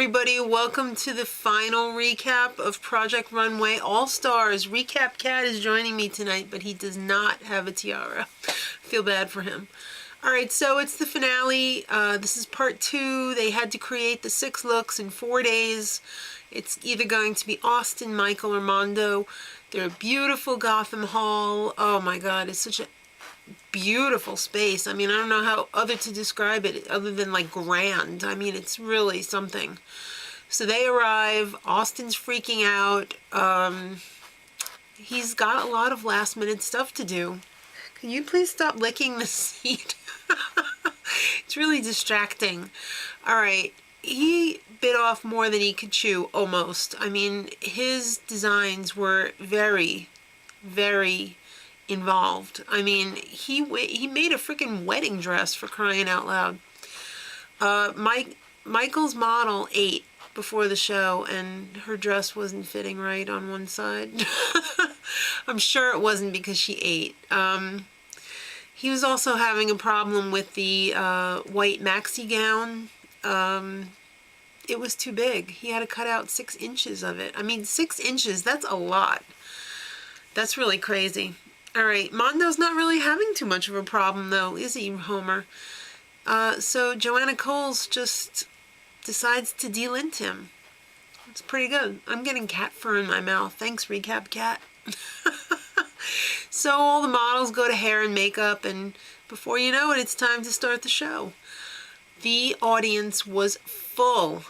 everybody, welcome to the final recap of Project Runway All-Stars. Recap Cat is joining me tonight, but he does not have a tiara. Feel bad for him. Alright, so it's the finale. This is part 2. They had to create the 6 looks in 4 days. It's either going to be Austin, Michael, or Mondo. They're a beautiful Gotham Hall. Oh my god, it's such a beautiful space. I mean, I don't know how other to describe it other than like grand. I mean, it's really something. So they arrive. Austin's freaking out. He's got a lot of last minute stuff to do. Can you please stop licking the seat? It's really distracting. All right. He bit off more than he could chew, almost. I mean, his designs were very, very involved. I mean, he made a freaking wedding dress, for crying out loud. Michael's model ate before the show, and her dress wasn't fitting right on one side. I'm sure it wasn't because she ate. He was also having a problem with the white maxi gown. It was too big. He had to cut out 6 inches of it. I mean, 6 inches, that's a lot. That's really crazy. All right, Mondo's not really having too much of a problem, though, is he, Homer? So Joanna Coles just decides to delint him. It's pretty good. I'm getting cat fur in my mouth. Thanks, Recap Cat. So all the models go to hair and makeup, and before you know it, it's time to start the show. The audience was full.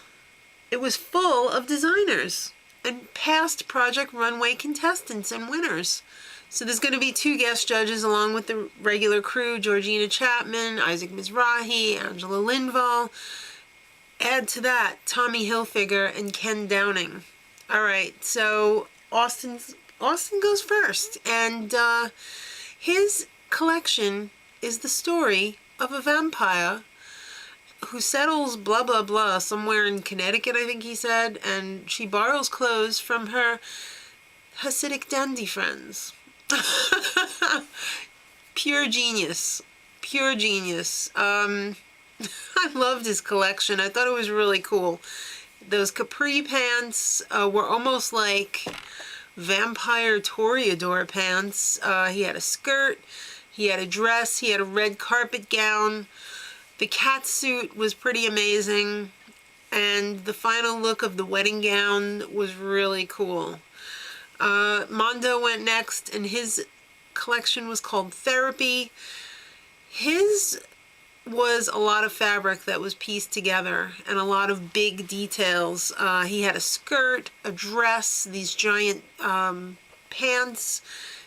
It was full of designers and past Project Runway contestants and winners. So there's going to be 2 guest judges along with the regular crew, Georgina Chapman, Isaac Mizrahi, Angela Lindvall. Add to that Tommy Hilfiger and Ken Downing. All right, so Austin goes first, and his collection is the story of a vampire who settles blah blah blah somewhere in Connecticut, I think he said, and she borrows clothes from her Hasidic dandy friends. Pure genius. Pure genius. I loved his collection. I thought it was really cool. Those capri pants were almost like vampire toreador pants. He had a skirt, he had a dress, he had a red carpet gown. The cat suit was pretty amazing, and the final look of the wedding gown was really cool. Mondo went next, and his collection was called Therapy. His was a lot of fabric that was pieced together and a lot of big details. He had a skirt, a dress, these giant pants,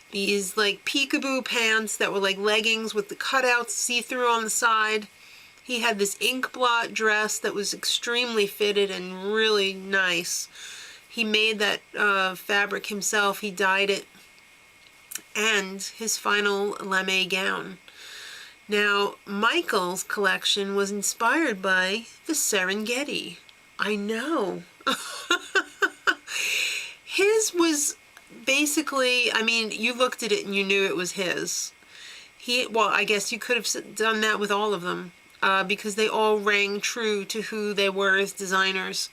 these like peekaboo pants that were like leggings with the cutouts see-through on the side. He had this ink blot dress that was extremely fitted and really nice. He made that fabric himself. He dyed it. And his final lame gown. Now, Michael's collection was inspired by the Serengeti. I know. His was basically, I mean, you looked at it and you knew it was his. Well, I guess you could have done that with all of them because they all rang true to who they were as designers.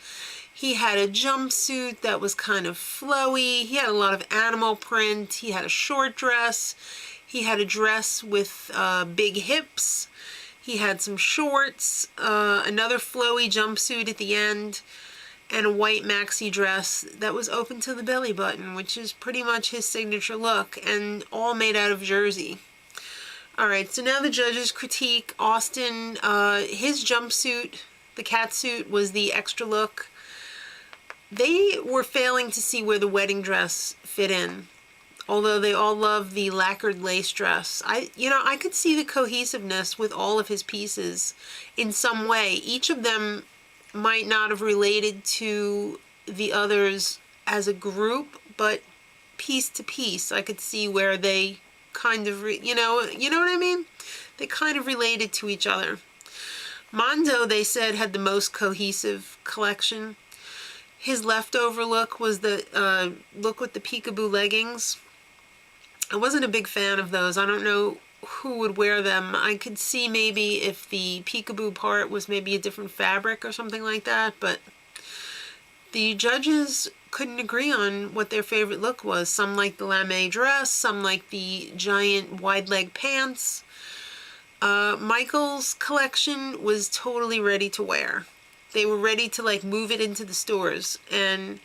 He had a jumpsuit that was kind of flowy. He had a lot of animal print. He had a short dress. He had a dress with big hips. He had some shorts, another flowy jumpsuit at the end, and a white maxi dress that was open to the belly button, which is pretty much his signature look, and all made out of jersey. All right, so now the judges critique Austin. His jumpsuit, the cat suit, was the extra look. They were failing to see where the wedding dress fit in, although they all love the lacquered lace dress. I could see the cohesiveness with all of his pieces in some way. Each of them might not have related to the others as a group, but piece to piece, I could see where they kind of, you know what I mean? They kind of related to each other. Mondo, they said, had the most cohesive collection. His leftover look was the look with the peekaboo leggings. I wasn't a big fan of those. I don't know who would wear them. I could see maybe if the peekaboo part was maybe a different fabric or something like that, but The judges couldn't agree on what their favorite look was. Some liked the lame dress, some liked the giant wide leg pants. Michael's collection was totally ready to wear. They were ready to like move it into the stores, and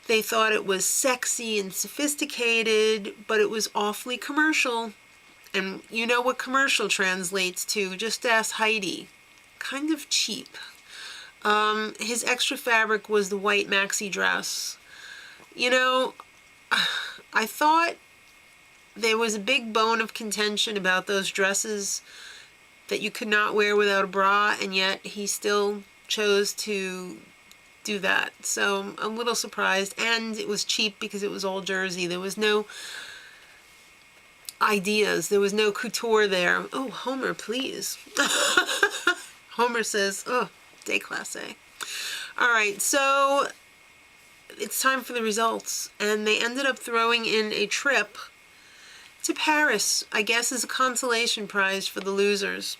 they thought it was sexy and sophisticated, but it was awfully commercial. And you know what commercial translates to, just ask Heidi. Kind of cheap. His extra fabric was the white maxi dress. You know, I thought there was a big bone of contention about those dresses that you could not wear without a bra, and yet he still chose to do that. So I'm a little surprised, and it was cheap because it was all jersey. There was no ideas. There was no couture there. Oh, Homer, please. Homer says, oh, déclassé. All right, so it's time for the results, and they ended up throwing in a trip to Paris, I guess, as a consolation prize for the losers.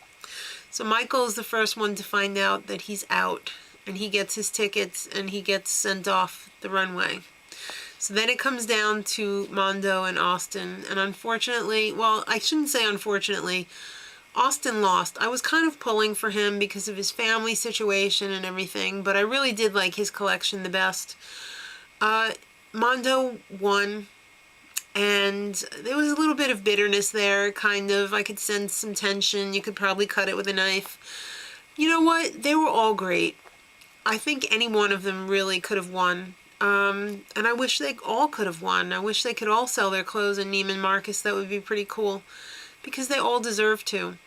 So Michael is the first one to find out that he's out, and he gets his tickets, and he gets sent off the runway. So then it comes down to Mondo and Austin, and unfortunately, well, I shouldn't say unfortunately, Austin lost. I was kind of pulling for him because of his family situation and everything, but I really did like his collection the best. Mondo won, and there was a little bit of bitterness there, kind of. I could sense some tension. You could probably cut it with a knife. You know what? They were all great. I think any one of them really could have won. And I wish they all could have won. I wish they could all sell their clothes in Neiman Marcus. That would be pretty cool, because they all deserve to.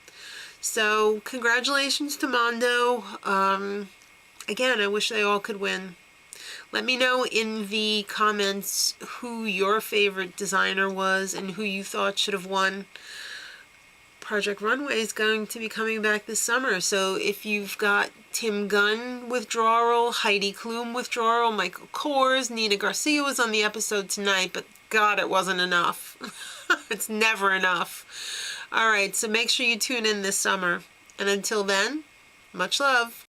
So congratulations to Mondo. Again, I wish they all could win. Let me know in the comments who your favorite designer was and who you thought should have won. Project Runway is going to be coming back this summer, so if you've got Tim Gunn withdrawal, Heidi Klum withdrawal, Michael Kors, Nina Garcia was on the episode tonight, but God, it wasn't enough. It's never enough. All right, so make sure you tune in this summer. And until then, much love.